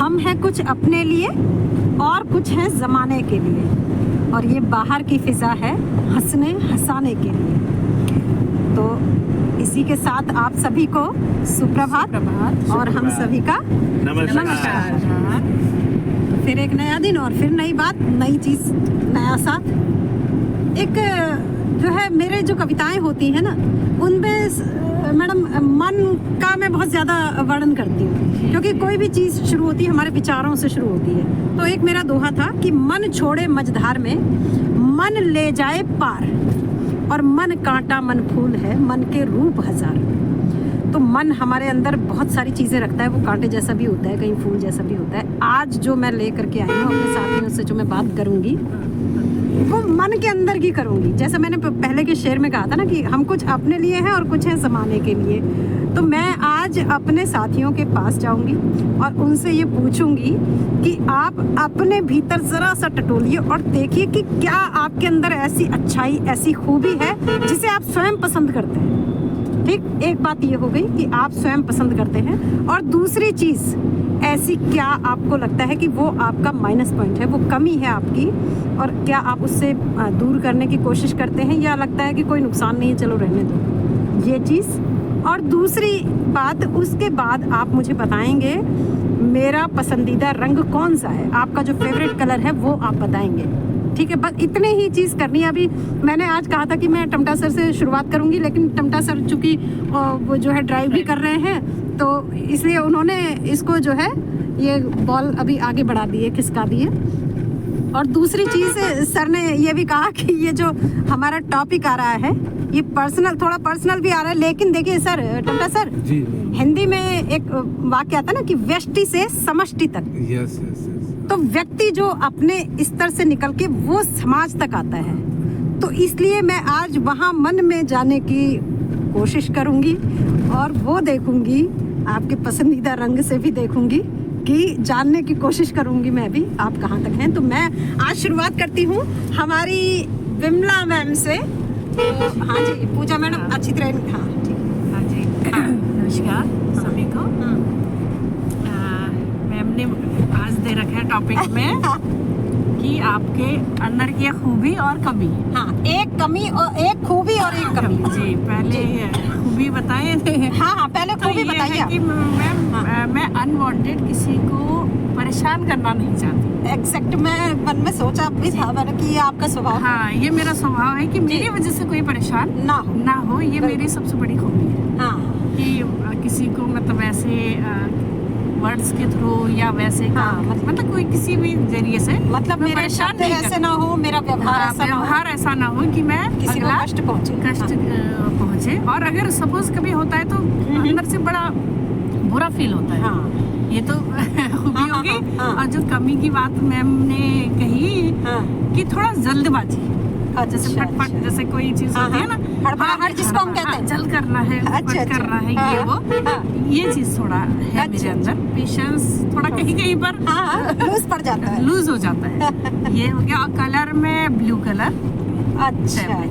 हम हैं कुछ अपने लिए और कुछ है ज़माने के लिए, और ये बाहर की फ़िज़ा है हंसने हंसाने के लिए। तो इसी के साथ आप सभी को सुप्रभात और हम सभी का नमस्कार। फिर एक नया दिन और फिर नई बात, नई चीज़, नया साथ। एक जो है मेरे जो कविताएं होती हैं ना, उनमें मैडम मन का मैं बहुत ज़्यादा वर्णन करती हूँ, क्योंकि कोई भी चीज़ शुरू होती है हमारे विचारों से शुरू होती है। तो एक मेरा दोहा था कि मन छोड़े मझधार में, मन ले जाए पार, और मन कांटा मन फूल है, मन के रूप हजार। तो मन हमारे अंदर बहुत सारी चीज़ें रखता है, वो कांटे जैसा भी होता है, कहीं फूल जैसा भी होता है। आज जो मैं ले करके आई हूँ अपने साथियों से, जो मैं बात करूँगी वो मन के अंदर की करूँगी। जैसा मैंने पहले के शेर में कहा था ना कि हम कुछ अपने लिए हैं और कुछ है ज़माने के लिए। तो मैं आज अपने साथियों के पास जाऊंगी और उनसे ये पूछूंगी कि आप अपने भीतर ज़रा सा टटोलिए और देखिए कि क्या आपके अंदर ऐसी अच्छाई, ऐसी खूबी है जिसे आप स्वयं पसंद करते हैं। ठीक, एक बात ये हो गई कि आप स्वयं पसंद करते हैं, और दूसरी चीज़ ऐसी क्या आपको लगता है कि वो आपका माइनस पॉइंट है, वो कमी है आपकी, और क्या आप उससे दूर करने की कोशिश करते हैं, या लगता है कि कोई नुकसान नहीं है, चलो रहने दो, ये चीज़। और दूसरी बात, उसके बाद आप मुझे बताएंगे मेरा पसंदीदा रंग कौन सा है, आपका जो फेवरेट कलर है वो आप बताएंगे। ठीक है, बस इतने ही चीज़ करनी है। अभी मैंने आज कहा था कि मैं टमटा सर से शुरुआत करूंगी, लेकिन टमटा सर चूँकि वो जो है ड्राइव भी कर रहे हैं, तो इसलिए उन्होंने इसको जो है ये बॉल अभी आगे बढ़ा दिए, खिसका दिए। और दूसरी चीज़ सर ने ये भी कहा कि ये जो हमारा टॉपिक आ रहा है ये पर्सनल, थोड़ा पर्सनल भी आ रहा है, लेकिन देखिए सर, टमटा सर जी, हिंदी में एक वाक्य आता है ना कि व्यष्टि से समष्टि तक। यस। तो व्यक्ति जो अपने स्तर से निकल के वो समाज तक आता है, तो इसलिए मैं आज वहाँ मन में जाने की कोशिश करूँगी और वो देखूँगी, आपके पसंदीदा रंग से भी देखूँगी कि जानने की कोशिश करूँगी मैं भी आप कहाँ तक हैं। तो मैं आज शुरुआत करती हूँ हमारी विमला मैम से। तो हाँ जी, पूजा मैडम अच्छी तरह, हाँ ठीक, हाँ जी, नमस्कार सभी को। मैम ने आज दे रखा है टॉपिक में कि आपके अंदर की खूबी और कमी। हाँ, एक कमी और एक खूबी और एक कमी। जी, पहले खूबी बताए थे। हाँ, पहले खूबी तो बताइए कि मैं अनवांटेड किसी को परेशान करना नहीं चाहती। एग्जैक्ट, मैं मन में सोचा भी था मैंने कि ये आपका स्वभाव। हाँ, ये मेरा स्वभाव है कि मेरी वजह से कोई परेशान ना हो। ये मेरी सबसे बड़ी खूबी है। हाँ, कि किसी को मतलब ऐसे वर्ड्स के थ्रू या वैसे मतलब कोई किसी भी जरिए से मतलब मेरे शब्द ऐसे ना हो, मेरा व्यवहार ऐसा ना हो कि मैं किसी को कष्ट पहुंचे। और अगर सपोज कभी होता है तो अंदर से बड़ा बुरा फील होता है। हाँ, ये तो खूबी होगी। और जो कमी की बात मैम ने कही कि थोड़ा जल्दबाजी, जैसे फटफट, जैसे कोई चीज होती है ना, हड़बड़ाहट जिसको हम कहते हैं, जल्द करना है, करना है, ये वो, ये चीज थोड़ा है मेरे अंदर। पेशेंस थोड़ा कहीं पर लूज पड़ जाता है, लूज हो जाता है। ये हो गया। कलर में ब्लू कलर। अच्छा,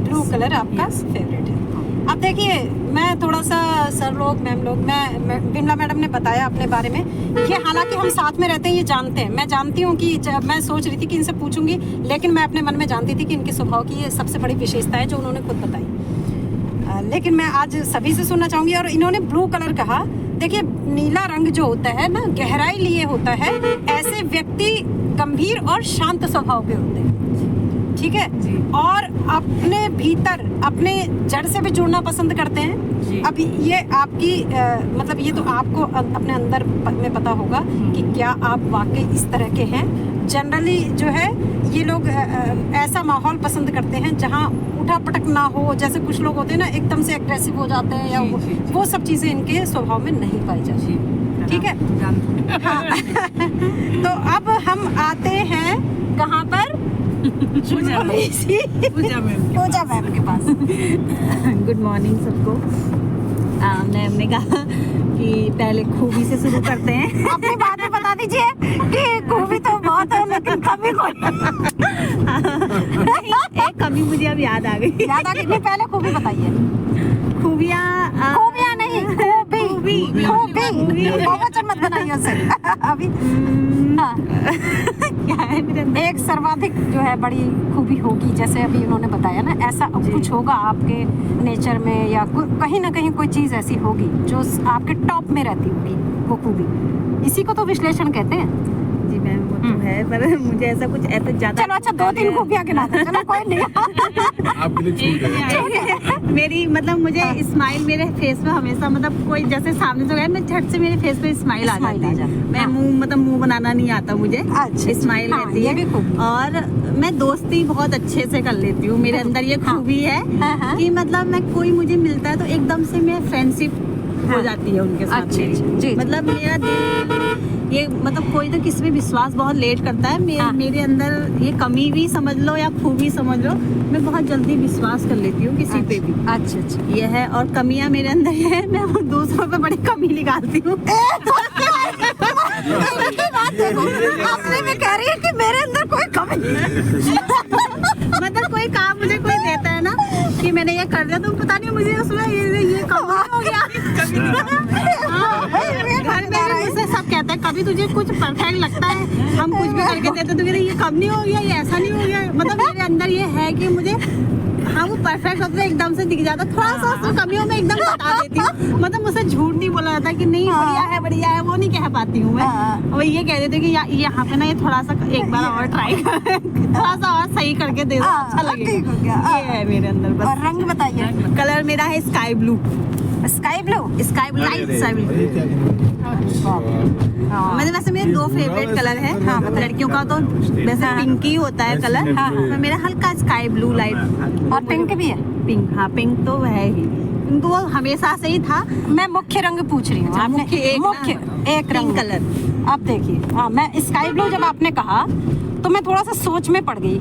ब्लू कलर आपका फेवरेट है। अब देखिए, मैं थोड़ा सा सर लोग, मैम लोग, मैं विमला मैडम ने बताया अपने बारे में, ये हालांकि हम साथ में रहते हैं, ये जानते हैं, मैं जानती हूँ कि मैं सोच रही थी कि इनसे पूछूंगी, लेकिन मैं अपने मन में जानती थी कि इनके स्वभाव की ये सबसे बड़ी विशेषता है जो उन्होंने खुद बताई। लेकिन मैं आज सभी से सुनना चाहूँगी। और इन्होंने ब्लू कलर कहा, देखिए नीला रंग जो होता है ना, गहराई लिए होता है, ऐसे व्यक्ति गंभीर और शांत स्वभाव के होते हैं। ठीक है, और अपने भीतर अपने जड़ से भी जुड़ना पसंद करते हैं। अब ये आपकी मतलब ये तो आपको अपने अंदर में पता होगा कि क्या आप वाकई इस तरह के हैं। जनरली जो है ये लोग ऐसा माहौल पसंद करते हैं जहाँ उठा पटक ना हो, जैसे कुछ लोग होते हैं ना एकदम से एग्रेसिव हो जाते हैं, या वो सब चीज़ें इनके स्वभाव में नहीं पाई जाती। ठीक है, हाँ। तो अब हम आते हैं कहाँ पर, पूजा मैम के पास। गुड मॉर्निंग सबको। मैम ने कहा कि पहले खूबी से शुरू करते हैं। अपनी बात में बता दीजिए कि खूबी तो बहुत है लेकिन कमी कोई नहीं, एक कमी मुझे अब याद आ गई। नहीं, पहले खूबी बताइए। खूबियाँ नहीं, खूबी खूबी बहुवचन मत बनाइए उसे अभी। हाँ, क्या है मेरे अंदर? एक सर्वाधिक जो है बड़ी खूबी होगी, जैसे अभी उन्होंने बताया ना, ऐसा कुछ होगा आपके नेचर में या कहीं ना कहीं कोई चीज़ ऐसी होगी जो आपके टॉप में रहती होगी, वो खूबी। इसी को तो विश्लेषण कहते हैं। जी मैम, वो तो है, पर मुझे ऐसा कुछ ऐसा ज्यादा। चलो अच्छा, 2-3 खूबियाँ गिना दो, चलो कोई नहीं। आपके लिए छूट है। मेरी मतलब मुझे स्माइल मेरे फेस पे हमेशा, मतलब कोई जैसे सामने से गया, मैं झट से मेरे फेस पे स्माइल आ जाती है। मैं हाँ। मुंह बनाना नहीं आता मुझे। अच्छा, स्माइल हाँ, रहती ये है। भी खूब। और मैं दोस्ती बहुत अच्छे से कर लेती हूँ। मेरे अंदर ये हाँ। खूबी है हाँ। कि मतलब मैं कोई मुझे मिलता है तो एकदम से मैं फ्रेंडशिप हो जाती है उनके साथ अच्छी, मेरी। अच्छी, जी। मतलब मेरा दिल ये मतलब कोई तो किसी पे विश्वास बहुत लेट करता है। हाँ। मेरे अंदर ये कमी भी समझ लो या खूबी समझ लो, मैं बहुत जल्दी विश्वास कर लेती हूँ किसी पे भी। अच्छा। ये है। और कमियां मेरे अंदर ये है, मैं दूसरों पे बड़ी कमी निकालती हूँ। आपने भी कह रही है कि मेरे अंदर कोई कमी नहीं। मतलब कोई काम मुझे कोई देता है ना कि मैंने ये कर दिया, तो पता नहीं मुझे उसमें ये कमी हो गया। घर में भी मुझसे सब कहते हैं, कभी तुझे कुछ परफेक्ट लगता है, हम कुछ भी करके देते तो ये कम नहीं हो गया, ये ऐसा नहीं हो गया। मतलब मेरे अंदर ये है कि मुझे हाँ वो परफेक्ट होता है, एकदम से दिख जाता, थोड़ा सा उसमें कमियों में एकदम बता देती हूँ। मतलब मुझसे झूठ नहीं बोला जाता कि नहीं बढ़िया है, वो नहीं कह पाती हूँ मैं। और ये कह देती हूँ कि यहाँ पे ना ये थोड़ा सा एक बार और ट्राई कर, थोड़ा सा और सही करके दे दो, अच्छा लगेगा। ये है मेरे अंदर बस। और रंग बताइए। कलर मेरा है sky blue. Sky blue. Light sky blue. मतलब वैसे मेरे 2 फेवरेट कलर है। हाँ, लड़कियों का तो वैसे पिंक ही होता है कलर। हाँ, मेरा हल्का स्काई ब्लू लाइट। और पिंक भी है। पिंक, हाँ पिंक तो है ही, पिंक तो वो हमेशा से ही था। मैं मुख्य रंग पूछ रही हूँ। आपने मुख्य एक रंग कलर। अब देखिए, हाँ, मैं स्काई ब्लू जब आपने कहा तो मैं थोड़ा सा सोच में पड़ गई,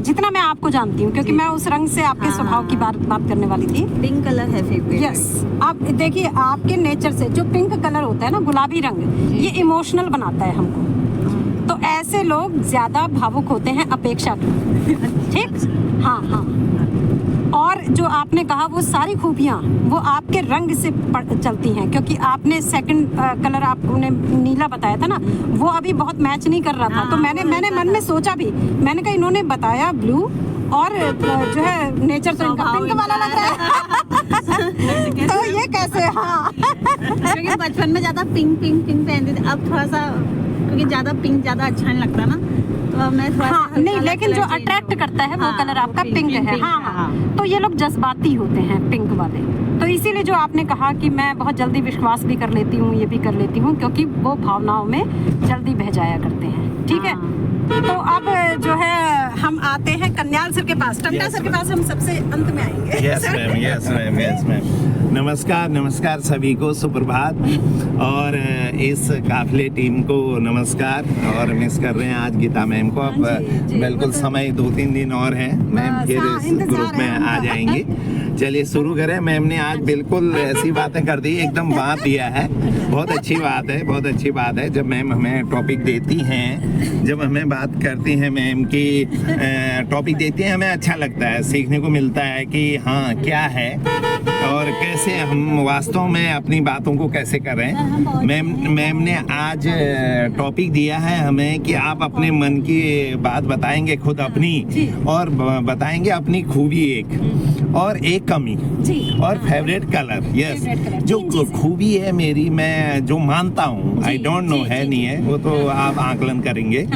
जितना मैं आपको जानती हूँ, क्योंकि मैं उस रंग से आपके स्वभाव की बात करने वाली थी। पिंक कलर है फेवरेट। यस। अब देखिए, आपके नेचर से जो पिंक कलर होता है ना, गुलाबी रंग, ये इमोशनल बनाता है हमको। तो ऐसे लोग ज्यादा भावुक होते हैं अपेक्षा की। ठीक। हाँ। और जो आपने कहा वो सारी खूबियाँ वो आपके रंग से चलती हैं, क्योंकि आपने सेकंड कलर आपने नीला बताया था ना, वो अभी बहुत मैच नहीं कर रहा था। तो मैंने मन में सोचा भी, मैंने कहा इन्होंने बताया ब्लू और जो है नेचर तो इनका पिंक वाला लग रहा है। तो ये कैसे? हाँ, क्योंकि बचपन में ज्यादा पिंक पहनते थे, अब थोड़ा सा क्योंकि ज्यादा पिंक ज्यादा अच्छा नहीं लगता ना, तो अब मैं थोड़ा हाँ, नहीं, लेकिन जो अट्रैक्ट करता है वो कलर आपका पिंक है। हाँ। तो ये लोग जज्बाती होते हैं पिंक वाले। तो इसीलिए जो आपने कहा कि मैं बहुत जल्दी विश्वास भी कर लेती हूँ, ये भी कर लेती हूँ, क्योंकि वो भावनाओं में जल्दी बह जाया करते हैं। ठीक है। तो अब जो है हम आते हैं कन्याल सर के पास। टंडा सर के पास हम सबसे अंत में आएंगे। Yes ma'am. नमस्कार सभी को, सुप्रभात। और इस काफिले टीम को नमस्कार। और मिस कर रहे हैं आज गीता मैम को। अब बिल्कुल समय 2-3 दिन और है, मैम फिर इस ग्रुप में आ जाएंगे। चलिए शुरू करें। मैम ने आज बिल्कुल ऐसी बातें कर दी, एकदम बात दिया है। बहुत अच्छी बात है जब मैम हमें टॉपिक देती हैं, जब हमें बात करती हैं मैम की टॉपिक देती हैं, हमें अच्छा लगता है, सीखने को मिलता है कि हाँ क्या है और कैसे हम वास्तव में अपनी बातों को कैसे करें। मैम ने आज टॉपिक दिया है हमें कि आप अपने मन की बात बताएंगे, खुद अपनी, और बताएंगे अपनी खूबी एक और एक कमी और फेवरेट कलर। यस, जो खूबी है मेरी, मैं जो मानता हूँ, आई डोंट नो है नहीं है, वो तो आप आकलन करेंगे,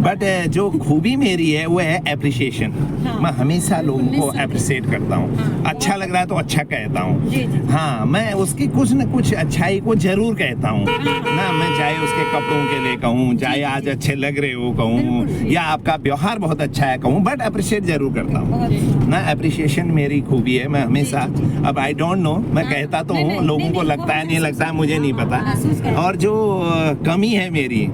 बट जो खूबी मेरी है वो है एप्रिसिएशन। मैं हमेशा लोगों को अप्रिशिएट करता हूँ। अच्छा लग रहा है तो अच्छा कहता हूँ। हाँ, मैं उसकी कुछ न कुछ अच्छाई को जरूर कहता हूँ ना। मैं चाहे उसके कपड़ों के लिए कहूँ, चाहे आज अच्छे लग रहे हो कहूँ, या आपका व्यवहार बहुत अच्छा है कहूँ, बट अप्रिशिएट जरूर करता हूँ ना। अप्रिशिएशन मेरी खूबी है। मैं हमेशा, अब आई डोंट नो, मैं कहता तो हूँ, लोगों को लगता है नहीं लगता है मुझे नहीं पता। और जो कमी है मेरी,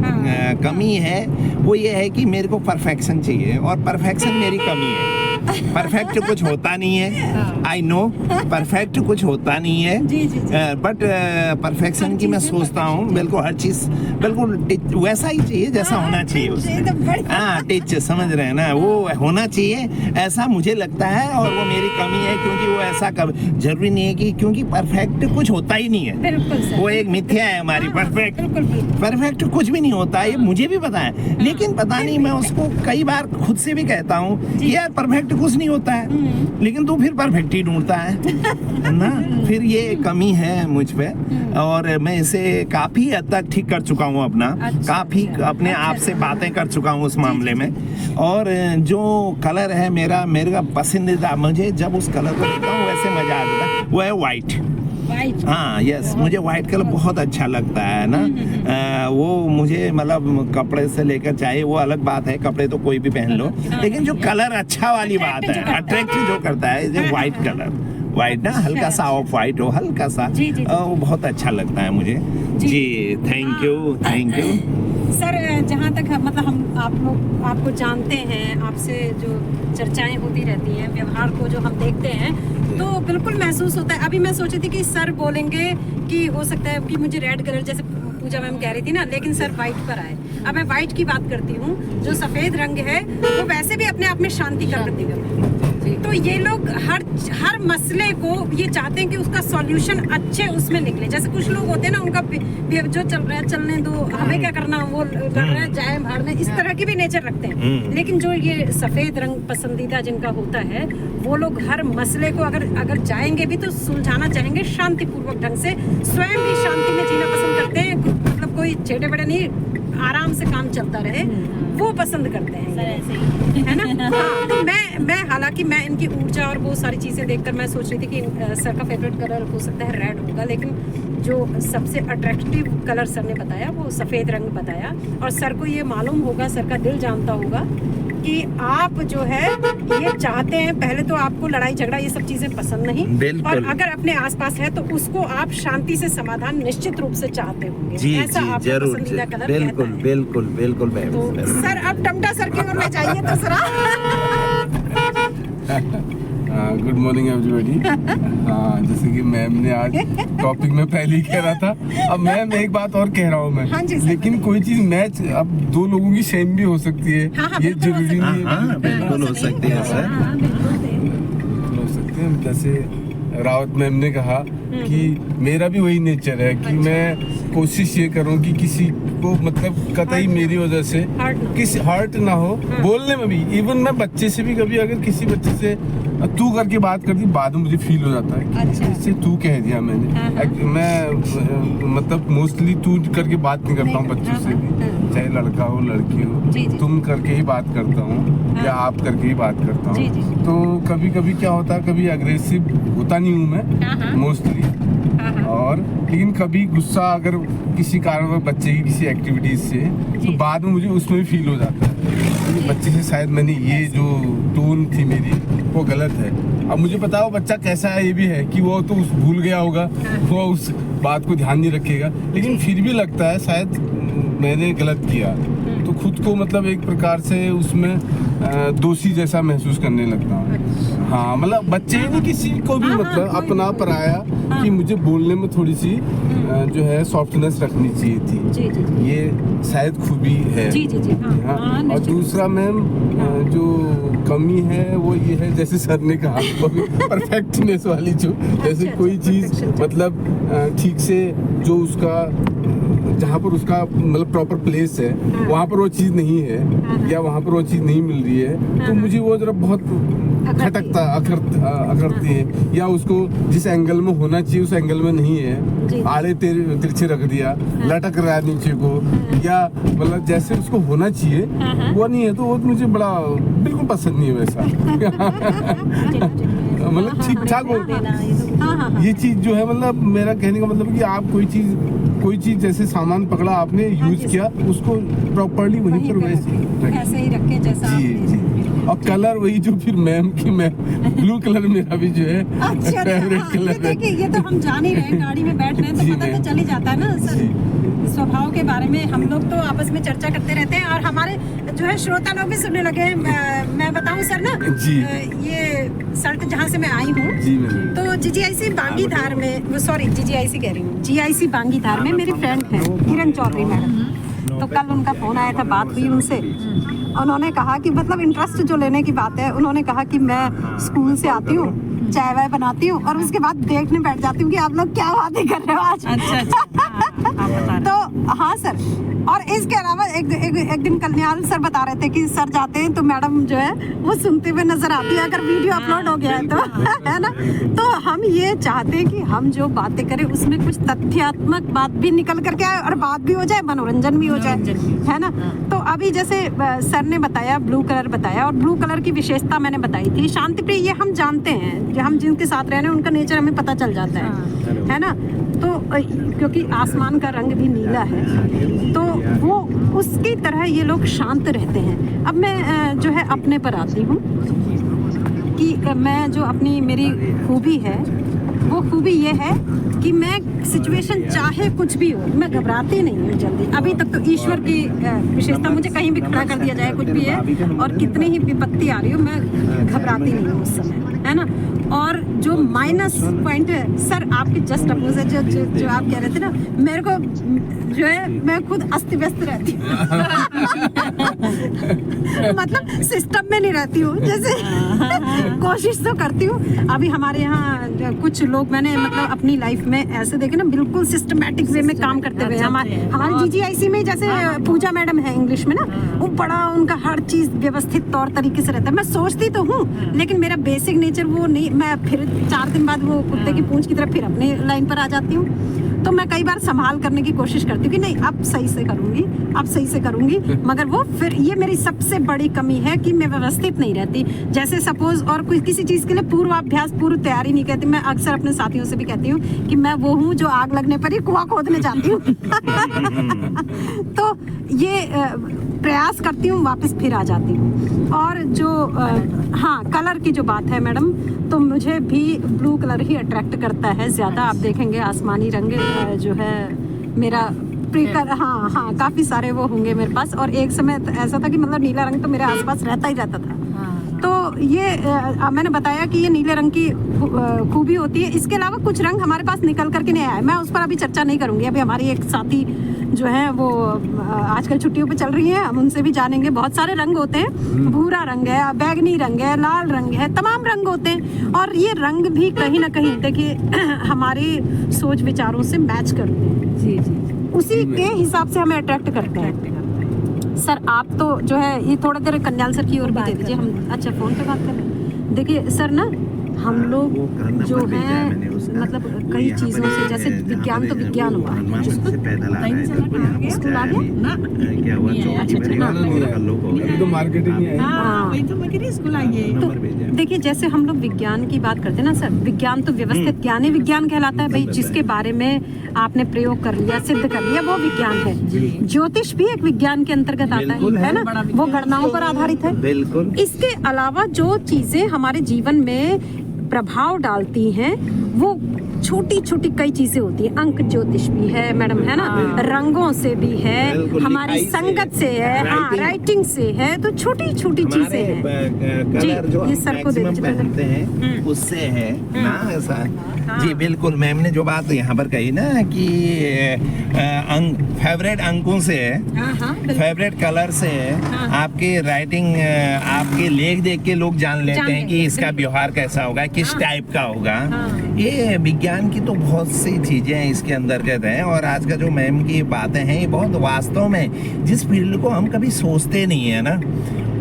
कमी है वो ये है कि मेरे को परफेक्शन चाहिए, और परफेक्शन मेरी कमी है। परफेक्ट कुछ होता नहीं है, आई नो परफेक्ट कुछ होता नहीं है, बट परफेक्शन की मैं सोचता हूँ बिल्कुल हर चीज बिल्कुल वैसा ही चाहिए जैसा होना चाहिए उसमें। हाँ टिच समझ रहे हैं ना, वो होना चाहिए ऐसा मुझे लगता है, और वो मेरी कमी है क्योंकि वो ऐसा जरूरी नहीं है कि क्योंकि परफेक्ट कुछ होता ही नहीं है, वो एक मिथ्या है हमारी। परफेक्ट कुछ भी नहीं होता, ये मुझे भी पता है, लेकिन पता नहीं मैं उसको कई बार खुद से भी कहता हूँ कि यार परफेक्ट कुछ नहीं होता है, लेकिन तू फिर परफेक्ट ही ढूंढता है ना। फिर ये कमी है मुझ पे, और मैं इसे काफी हद तक ठीक कर चुका हूँ अपना, काफी अपने आप से बातें कर चुका हूँ उस मामले में। और जो कलर है मेरा पसंदीदा, मुझे जब उस कलर को देखता हूँ वैसे मजा आता है, वो है व्हाइट। हाँ यस, मुझे व्हाइट कलर बहुत अच्छा लगता है ना। वो मुझे मतलब कपड़े से लेकर, चाहे वो अलग बात है, कपड़े तो कोई भी पहन लो, लेकिन जो कलर अच्छा वाली बात है, अट्रैक्टिव जो करता है, जो व्हाइट कलर, व्हाइट ना हल्का सा ऑफ व्हाइट हो, हल्का सा, वो बहुत अच्छा लगता है मुझे जी। Thank you sir. जहाँ तक मतलब हम आप लोग आपको जानते हैं, आपसे जो चर्चाएं होती रहती हैं, व्यवहार को जो हम देखते हैं, तो बिल्कुल महसूस होता है। अभी मैं सोची थी कि सर बोलेंगे कि हो सकता है कि मुझे रेड कलर, जैसे पूजा मैम कह रही थी ना, लेकिन सर वाइट पर आए। अब मैं वाइट की बात करती हूँ, जो सफेद रंग है वो वैसे भी अपने आप में शांति का प्रतीक है। तो ये लोग हर मसले को ये चाहते हैं कि उसका सॉल्यूशन अच्छे उसमें निकले। जैसे कुछ लोग होते हैं ना, उनका जो चल रहा है चलने दो, हमें क्या करना, वो कर रहा है जाए भाड़ने, इस तरह की भी नेचर रखते हैं। लेकिन जो ये सफेद रंग पसंदीदा जिनका होता है, वो लोग हर मसले को अगर जाएंगे भी तो सुलझाना चाहेंगे शांतिपूर्वक ढंग से, स्वयं भी शांति में जीना पसंद करते हैं। मतलब कोई छेड़े बड़े नहीं, आराम से काम चलता रहे, वो पसंद करते हैं सर, ऐसे ही है ना। हाँ, तो मैं हालांकि मैं इनकी ऊर्जा और वो सारी चीज़ें देखकर मैं सोच रही थी कि सर का फेवरेट कलर हो सकता है रेड होगा, लेकिन जो सबसे अट्रैक्टिव कलर सर ने बताया वो सफ़ेद रंग बताया। और सर को ये मालूम होगा, सर का दिल जानता होगा कि आप जो है ये चाहते हैं, पहले तो आपको लड़ाई झगड़ा ये सब चीजें पसंद नहीं, और अगर अपने आसपास है तो उसको आप शांति से समाधान निश्चित रूप से चाहते होंगे। जी, ऐसा जी, आपका जरूर, पसंदीदा कलर बिल्कुल कहता है। बिल्कुल तो सर अब टमटा सर की ओर में जाइए तो जरा। Good morning everybody. जैसे कि मैम ने आज टॉपिक में पहले ही कह रहा था, अब मैम एक बात और कह रहा हूँ मैं। हाँ जी, लेकिन कोई चीज मैच अब दो लोगों की सेम भी हो सकती है। हाँ, ये जरूरी नहीं है। बिल्कुल हो सकती है सर, हो सकते हैं। जैसे रावत मैम ने कहा कि मेरा भी वही नेचर है कि मैं कोशिश ये करूं कि किसी को मतलब कतई मेरी वजह से किसी हर्ट ना हो। बोलने में भी, इवन मैं बच्चे से भी कभी अगर किसी बच्चे से तू करके बात कर दी, बाद में मुझे फील हो जाता है कि इससे तू कह दिया मैंने। मैं मतलब मोस्टली तू करके बात नहीं करता हूँ बच्चों से भी, चाहे लड़का हो लड़की हो, तुम करके ही बात करता हूँ या आप करके ही बात करता हूँ। तो कभी कभी क्या होता है, कभी अग्रेसिव होता नहीं हूँ मैं मोस्टली, और लेकिन कभी गुस्सा अगर किसी कारण बच्चे की किसी एक्टिविटीज से, तो बाद में मुझे उसमें भी फील हो जाता है बच्चे से शायद मैंने ये जो टोन थी मेरी वो गलत है। अब मुझे पता है वो बच्चा कैसा है, ये भी है कि वो तो भूल गया होगा, वो उस बात को ध्यान नहीं रखेगा, लेकिन फिर भी लगता है शायद मैंने गलत किया, तो खुद को मतलब एक प्रकार से उसमें दोषी जैसा महसूस करने लगता हूँ। हाँ, मतलब बच्चे ही नहीं, किसी को भी मतलब अपना पराया कि मुझे बोलने में थोड़ी सी जो है सॉफ्टनेस रखनी चाहिए थी। ये शायद खूबी है। हाँ। और दूसरा मैम जो कमी है वो ये है, जैसे सर ने कहा परफेक्टनेस वाली, जो जैसे कोई चीज मतलब ठीक से जो उसका जहाँ पर उसका मतलब प्रॉपर प्लेस है वहाँ पर वो चीज़ नहीं है, या वहाँ पर वो चीज़ नहीं मिल रही है, तो मुझे वो जरा बहुत खटकता अखरती है, या उसको जिस एंगल में होना चाहिए उस एंगल में नहीं है, आड़े तिरछे रख दिया, लटक रहा है नीचे को, या मतलब जैसे उसको होना चाहिए वो नहीं है, तो वो मुझे बड़ा बिल्कुल पसंद नहीं है वैसा। मतलब ठीक ठाक हो ये चीज जो है, मतलब मेरा कहने का मतलब कि आप कोई चीज जैसे सामान पकड़ा आपने यूज किया, उसको प्रॉपर्ली वहीं पर वैसे ही रखें जैसा जी। और कलर वही जो फिर मैम की, मैं ब्लू कलर मेरा भी जो है अच्छा फेवरेट हाँ, ये कलर है। देखिए, ये तो हम जान ही रहे हैं, गाड़ी में बैठ रहे हैं जी, तो पता तो मैम। चल ही जाता है ना सर, स्वभाव के बारे में हम लोग तो आपस में चर्चा करते रहते हैं और हमारे जो है श्रोता लोग भी सुनने लगे हैं। मैं बताऊं सर ना, जी। ये सल्ट जहाँ से मैं आई हूँ, जी मैम। तो जीजीआईसी बांगीधार में, सॉरी जीजीआईसी कह रही हूँ, जीआईसी बांगीधार में मेरी फ्रेंड है किरण चौधरी मैडम। तो कल उनका फोन आया था, बात हुई उनसे, उन्होंने कहा कि मतलब इंटरेस्ट जो लेने की बात है, उन्होंने कहा कि मैं स्कूल से आती हूँ, चाय वाय बनाती हूँ और उसके बाद देखने बैठ जाती हूँ कि आप लोग क्या बातें कर रहे हो आज। अच्छा अच्छा। तो हाँ सर, और इसके अलावा एक दिन कल्याण सर बता रहे थे कि सर जाते हैं तो मैडम जो है वो सुनते हुए नजर आती है अगर वीडियो अपलोड हो गया है तो है ना। तो हम ये चाहते हैं कि हम जो बातें करें उसमें कुछ तथ्यात्मक बात भी निकल करके आए और बात भी हो जाए, मनोरंजन भी हो जाए, है ना। तो अभी जैसे सर ने बताया, ब्लू कलर बताया, और ब्लू कलर की विशेषता मैंने बताई थी, शांति प्रिय, ये हम जानते हैं, जो हम जिनके साथ रह रहे हैं उनका नेचर हमें पता चल जाता है ना। तो क्योंकि आसमान का रंग भी नीला है तो वो उसकी तरह ये लोग शांत रहते हैं। अब मैं जो है अपने पर आती हूँ कि मैं जो अपनी मेरी खूबी है, वो खूबी ये है कि मैं सिचुएशन चाहे कुछ भी हो, मैं घबराती नहीं हूँ जल्दी। अभी तक तो ईश्वर की विशेषता, मुझे कहीं भी खड़ा कर दिया जाए कुछ भी है और कितनी ही विपत्ति आ रही हो, मैं घबराती नहीं हूँ उस समय, है ना। और जो माइनस पॉइंट है सर, आपके जस्ट अपोजिट जो आप कह रहे थे ना, मेरे को जो है मैं खुद अस्त व्यस्त रहती हूँ मतलब सिस्टम में नहीं रहती हूँ, जैसे कोशिश तो करती हूँ। अभी हमारे यहाँ कुछ लोग मैंने मतलब अपनी लाइफ में ऐसे देखे ना, बिल्कुल सिस्टमैटिक वे में काम करते हुए। हमारे जीजीआईसी में जैसे पूजा मैडम है इंग्लिश में ना, वो बड़ा उनका हर चीज व्यवस्थित तौर तरीके से रहता है। मैं सोचती तो हूँ लेकिन मेरा बेसिक नेचर वो नहीं, मैं फिर 4 दिन बाद वो कुत्ते की पूंछ की तरफ फिर अपने लाइन पर आ जाती हूँ। तो मैं कई बार संभाल करने की कोशिश करती हूँ कि नहीं अब सही से करूँगी, अब सही से करूँगी, मगर वो फिर ये मेरी सबसे बड़ी कमी है कि मैं व्यवस्थित नहीं रहती। जैसे सपोज और कोई किसी चीज़ के लिए पूर्वाभ्यास, पूर्व तैयारी नहीं कहती। मैं अक्सर अपने साथियों से भी कहती हूँ कि मैं वो हूँ जो आग लगने पर ही कुआं खोदने जाती हूँ तो ये प्रयास करती हूँ, वापस फिर आ जाती हूँ। और जो हाँ कलर की जो बात है मैडम, तो मुझे भी ब्लू कलर ही अट्रैक्ट करता है ज़्यादा। आप देखेंगे आसमानी रंग जो है मेरा प्रिकर, हाँ काफ़ी सारे वो होंगे मेरे पास। और एक समय ऐसा था कि मतलब नीला रंग तो मेरे आसपास रहता ही रहता था। तो ये मैंने बताया कि ये नीले रंग की खूबी होती है। इसके अलावा कुछ रंग हमारे पास निकल करके नहीं आए, मैं उस पर अभी चर्चा नहीं करूँगी। अभी हमारी एक साथी जो है वो आजकल छुट्टियों पे चल रही है, हम उनसे भी जानेंगे। बहुत सारे रंग होते हैं, भूरा रंग है, बैगनी रंग है, लाल रंग है, तमाम रंग होते हैं। और ये रंग भी कहीं ना कहीं देखिए हमारे सोच विचारों से मैच करते हैं, जी जी, उसी के हिसाब से हमें अट्रैक्ट करते हैं। सर आप तो जो है ये थोड़ा देर कन्याल सर की ओर भी दे दीजिए, हम अच्छा फ़ोन पे बात कर रहे हैं। देखिए सर ना, हम लोग जो है मतलब कई चीज़ों से, जैसे विज्ञान तो विज्ञान हुआ, स्कूल आ गया क्या हुआ, अभी तो मार्केटिंग है। हाँ वही तो मैं कह रही स्कूल आई है। तो देखिए जैसे हम लोग विज्ञान की बात करते हैं ना सर, विज्ञान तो व्यवस्थित ज्ञान ही विज्ञान कहलाता है भाई। जिसके बारे में आपने प्रयोग कर लिया, सिद्ध कर लिया, वो विज्ञान है। ज्योतिष भी एक विज्ञान के अंतर्गत आता है ना, वो गणनाओं पर आधारित है। बिल्कुल। इसके अलावा जो चीजें हमारे जीवन में प्रभाव डालती हैं वो छोटी छोटी कई चीजें होती है। अंक ज्योतिष भी है मैडम, है ना, रंगों से भी है, हमारी संगत से है, हाँ राइटिंग से है, तो छोटी छोटी चीजें हैं। कलर जो ये सर को दे मैक्सिमम दीजिए। पहनते हैं उससे है ना ऐसा। जी बिल्कुल, मैम ने जो बात यहाँ पर कही ना कि अंक फेवरेट अंकों से है, फेवरेट कलर से है, आपके राइटिंग, आपके लेख देख के लोग जान लेते हैं कि इसका व्यवहार कैसा होगा, किस टाइप का होगा। ये विज्ञान की तो बहुत सी चीजें इसके अंतर्गत हैं। और आज का जो मैम की बातें हैं, ये बहुत वास्तव में जिस फील्ड को हम कभी सोचते नहीं है ना,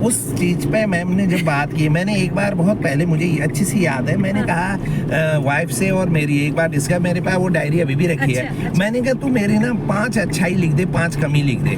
उस चीज पे मैम ने जब बात की, मैंने एक बार बहुत पहले, मुझे अच्छी सी याद है, मैंने कहा वाइफ से और मेरी एक बार इसका, मेरे पास वो डायरी अभी भी रखी है। मैंने कहा तू मेरे ना 5 अच्छाई लिख दे, 5 कमी लिख दे।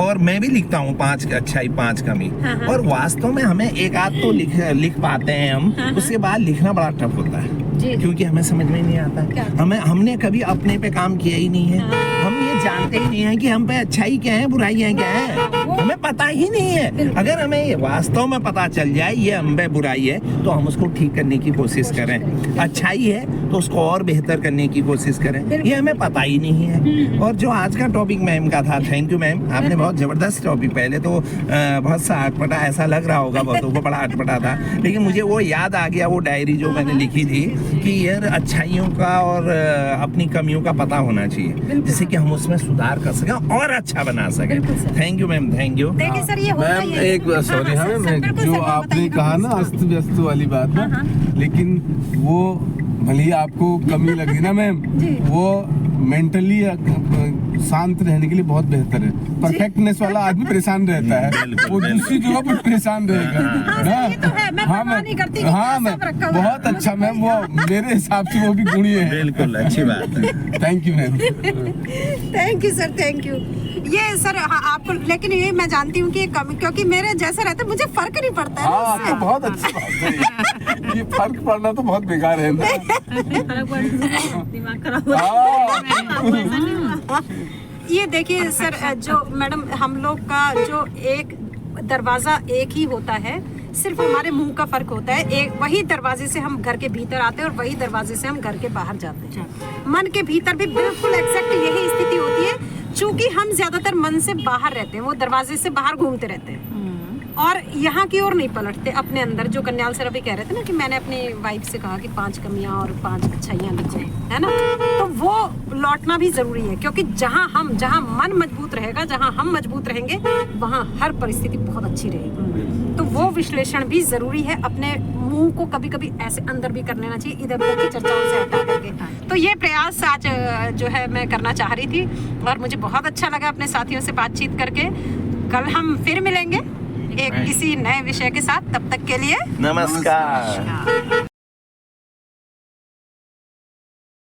और मैं भी लिखता हूँ 5 अच्छाई 5 कमी। और वास्तव में हमें एक आध तो लिख पाते हैं हम, उसके बाद लिखना बड़ा टफ होता है क्योंकि हमें समझ में नहीं आता। हमने कभी अपने पे काम किया ही नहीं है। हम ये जानते ही नहीं है कि हम पे अच्छाई क्या है, बुराइयां क्या है, हमें पता ही नहीं है। अगर हमें ये वास्तव में पता चल जाए ये हम पे बुराई है तो हम उसको ठीक करने की कोशिश करें, अच्छाई है तो उसको और बेहतर करने की कोशिश करें, ये हमें पता ही नहीं है। और जो आज का टॉपिक मैम का था, थैंक यू मैम, आपने बहुत जबरदस्त टॉपिक, पहले तो बहुत सा अटपटा ऐसा लग रहा होगा बहुतों को, बड़ा अटपटा था, लेकिन मुझे वो याद आ गया, वो डायरी जो मैंने लिखी थी कि यार अच्छाइयों का और अपनी कमियों का पता होना चाहिए, जिससे कि हम उसमें सुधार कर सकें और अच्छा बना सकें। Thank you ma'am, thank you. देखिए सर, ये होता मैम ही है। एक सॉरी, हाँ मैम, बिल्कुल जो सर, आपने बताइए, कहा ना बिल्कुल अस्त व्यस्त वाली बात ना, लेकिन वो भले ही आपको कमी लगी ना मैम, वो मेंटली शांत रहने के लिए बहुत बेहतर है। परफेक्टनेस वाला आदमी परेशान रहता है, वो दूसरी जगह पर परेशान रहेगा ना। ये तो है, मैं हाँ परवाह नहीं करती कि हाँ सब मैम, रखा हुआ है। बहुत अच्छा मैम, वो मेरे हिसाब से वो भी गुणी है। बिल्कुल अच्छी बात है। Thank you ma'am. Thank you sir, thank you. ये सर हाँ, आपको, लेकिन ये मैं जानती हूँ कि ये कमी, क्योंकि मेरे जैसे रहते मुझे फर्क नहीं पड़ता है ना हाँ उससे। तो बहुत अच्छी बात है, ये फर्क पड़ना तो बहुत बेकार है ना। दिमाग खराब हो हाँ। ये देखिए सर, जो मैडम हम लोग का जो एक दरवाजा एक ही होता है, सिर्फ हमारे मुंह का फर्क होता है। एक वही दरवाजे से हम घर के भीतर आते हैं और वही दरवाजे से हम घर के बाहर जाते हैं। मन के भीतर भी बिल्कुल एग्जैक्ट यही स्थिति होती है, चूंकि हम ज्यादातर मन से बाहर रहते हैं, वो दरवाजे से बाहर घूमते रहते हैं और यहाँ की ओर नहीं पलटते अपने अंदर। जो कन्याल सर अभी कह रहे थे ना कि मैंने अपनी वाइफ से कहा कि 5 कमियां और 5 अच्छाइयां लिखो, है ना, तो वो लौटना भी जरूरी है, क्योंकि जहाँ मन मजबूत रहेगा, जहाँ हम मजबूत रहेंगे, वहाँ हर परिस्थिति बहुत अच्छी रहेगी। तो वो विश्लेषण भी जरूरी है। अपने मुंह को कभी कभी ऐसे अंदर भी कर लेना चाहिए, इधर उधर की चर्चाओं से हटा करके। तो ये प्रयास आज जो है मैं करना चाह रही थी और मुझे बहुत अच्छा लगा अपने साथियों से बातचीत करके। कल हम फिर मिलेंगे एक किसी नए विषय के साथ, तब तक के लिए नमस्कार।